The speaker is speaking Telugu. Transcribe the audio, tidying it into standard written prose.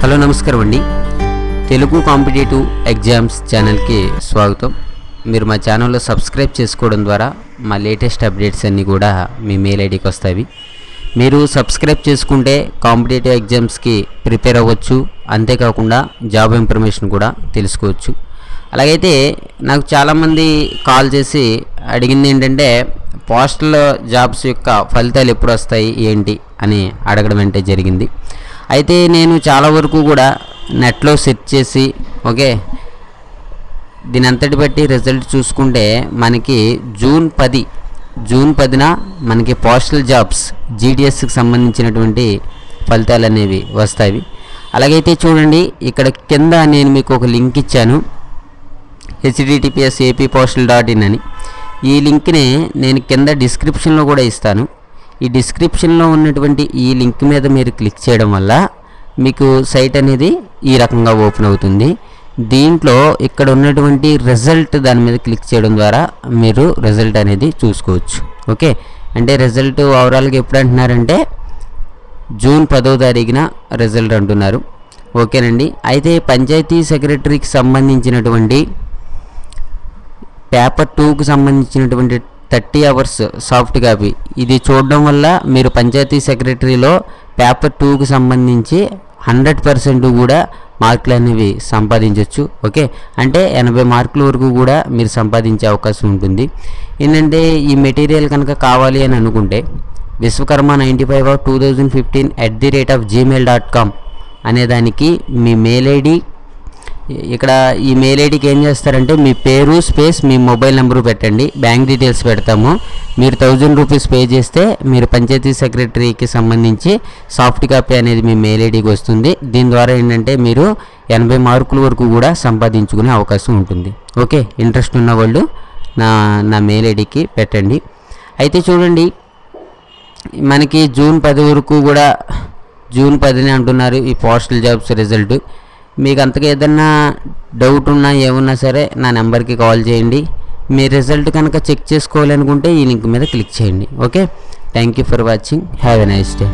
హలో నమస్కారం అండి. తెలుగు కాంపిటేటివ్ ఎగ్జామ్స్ ఛానల్కి స్వాగతం. మీరు మా ఛానల్లో సబ్స్క్రైబ్ చేసుకోవడం ద్వారా మా లేటెస్ట్ అప్డేట్స్ అన్నీ కూడా మీ మెయిల్ ఐడికి వస్తాయి. మీరు సబ్స్క్రైబ్ చేసుకుంటే కాంపిటేటివ్ ఎగ్జామ్స్కి ప్రిపేర్ అవ్వచ్చు, అంతేకాకుండా జాబ్ ఇన్ఫర్మేషన్ కూడా తెలుసుకోవచ్చు. అలాగైతే నాకు చాలామంది కాల్ చేసి అడిగింది ఏంటంటే పోస్టల్ జాబ్స్ యొక్క ఫలితాలు ఎప్పుడు వస్తాయి ఏంటి అని అడగడం అంటే జరిగింది. అయితే నేను చాలా వరకు కూడా నెట్లో సెర్చ్ చేసి దీని అంతటి బట్టి రిజల్ట్ చూసుకుంటే మనకి జూన్ 10న మనకి పోస్టల్ జాబ్స్ జీడిఎస్కి సంబంధించినటువంటి ఫలితాలు అనేవి వస్తాయి. అలాగైతే చూడండి, ఇక్కడ కింద నేను మీకు ఒక లింక్ ఇచ్చాను, https://appostal.in అని. ఈ లింక్ని నేను కింద డిస్క్రిప్షన్లో కూడా ఇస్తాను. ఈ డిస్క్రిప్షన్లో ఉన్నటువంటి ఈ లింక్ మీద మీరు క్లిక్ చేయడం వల్ల మీకు సైట్ అనేది ఈ రకంగా ఓపెన్ అవుతుంది. దీంట్లో ఇక్కడ ఉన్నటువంటి రిజల్ట్ దాని మీద క్లిక్ చేయడం ద్వారా మీరు రిజల్ట్ అనేది చూసుకోవచ్చు. అంటే రిజల్ట్ ఓవరాల్గా ఎప్పుడు అంటున్నారంటే జూన్ 10వ తారీఖున రిజల్ట్ అంటున్నారు. ఓకేనండి. అయితే పంచాయతీ సెక్రటరీకి సంబంధించినటువంటి పేపర్ 2కు సంబంధించినటువంటి 30 అవర్స్ సాఫ్ట్ కాపీ ఇది చూడడం వల్ల మీరు పంచాయతీ సెక్రటరీలో పేపర్ 2కు సంబంధించి 100% కూడా మార్కులు అనేవి సంపాదించవచ్చు. అంటే 80 మార్కుల వరకు కూడా మీరు సంపాదించే అవకాశం ఉంటుంది. ఏంటంటే ఈ మెటీరియల్ కనుక కావాలి అని అనుకుంటే viswakarma95/2015@gmail.com అనే దానికి మీ మెయిల్ ఐడి, ఇక్కడ ఈ మెయిల్ ఐడికి ఏం చేస్తారంటే మీ పేరు స్పేస్ మీ మొబైల్ నెంబరు పెట్టండి, బ్యాంక్ డీటెయిల్స్ పెడతాము. మీరు 1000 రూపీస్ పే చేస్తే మీరు పంచాయతీ సెక్రటరీకి సంబంధించి సాఫ్ట్ కాపీ అనేది మీ మెయిల్ ఐడికి వస్తుంది. దీని ద్వారా ఏంటంటే మీరు 80 మార్కుల వరకు కూడా సంపాదించుకునే అవకాశం ఉంటుంది. ఇంట్రెస్ట్ ఉన్న వాళ్ళు నా మెయిల్ ఐడికి పెట్టండి. అయితే చూడండి, మనకి జూన్ 10 వరకు కూడా జూన్ 10నే అంటున్నారు ఈ పోస్టల్ జాబ్స్ రిజల్ట్. మీకు అంతగా ఏదన్నా డౌట్ ఉన్నా ఏమున్నా సరే నా నెంబర్కి కాల్ చేయండి. మీ రిజల్ట్ కనుక చెక్ చేసుకోవాలనుకుంటే ఈ లింక్ మీద క్లిక్ చేయండి. Thank you for watching. Have a nice day.